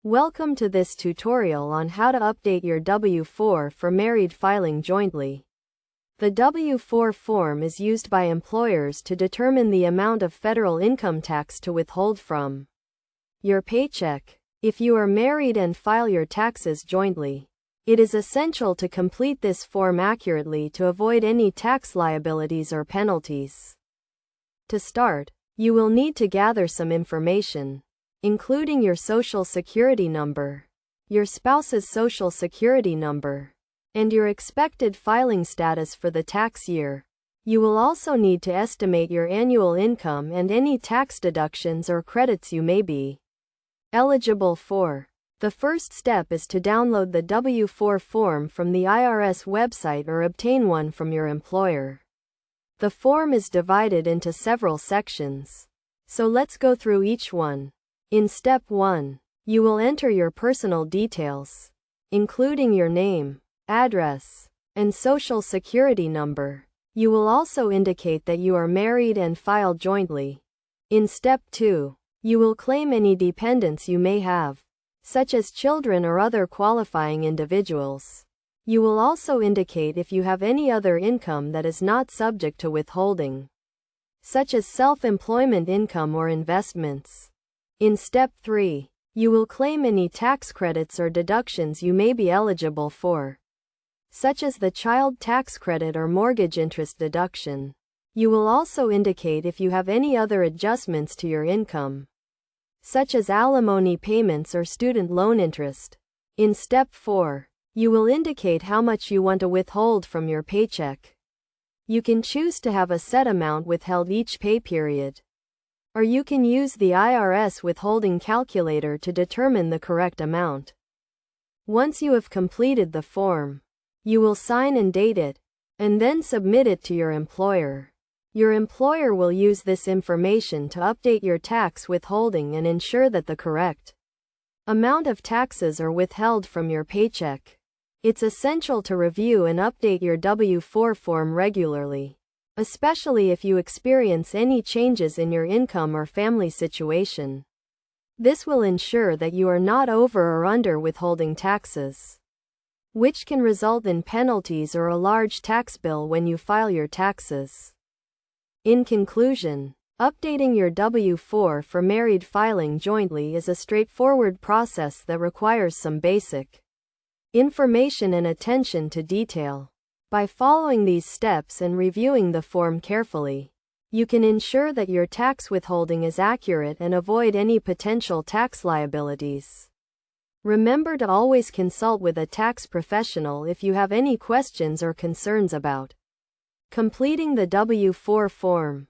Welcome to this tutorial on how to update your W-4 for married filing jointly. The W-4 form is used by employers to determine the amount of federal income tax to withhold from your paycheck. If you are married and file your taxes jointly, it is essential to complete this form accurately to avoid any tax liabilities or penalties. To start, you will need to gather some information, including your Social Security number, your spouse's Social Security number, and your expected filing status for the tax year. You will also need to estimate your annual income and any tax deductions or credits you may be eligible for. The first step is to download the W-4 form from the IRS website or obtain one from your employer. The form is divided into several sections, so let's go through each one. In Step 1, you will enter your personal details, including your name, address, and Social Security number. You will also indicate that you are married and file jointly. In Step 2, you will claim any dependents you may have, such as children or other qualifying individuals. You will also indicate if you have any other income that is not subject to withholding, such as self-employment income or investments. In Step 3, you will claim any tax credits or deductions you may be eligible for, such as the child tax credit or mortgage interest deduction. You will also indicate if you have any other adjustments to your income, such as alimony payments or student loan interest. In Step 4, you will indicate how much you want to withhold from your paycheck. You can choose to have a set amount withheld each pay period, or you can use the IRS withholding calculator to determine the correct amount. Once you have completed the form, you will sign and date it, and then submit it to your employer. Your employer will use this information to update your tax withholding and ensure that the correct amount of taxes are withheld from your paycheck. It's essential to review and update your W-4 form regularly, especially if you experience any changes in your income or family situation. This will ensure that you are not over or under withholding taxes, which can result in penalties or a large tax bill when you file your taxes. In conclusion, updating your W-4 for married filing jointly is a straightforward process that requires some basic information and attention to detail. By following these steps and reviewing the form carefully, you can ensure that your tax withholding is accurate and avoid any potential tax liabilities. Remember to always consult with a tax professional if you have any questions or concerns about completing the W-4 form.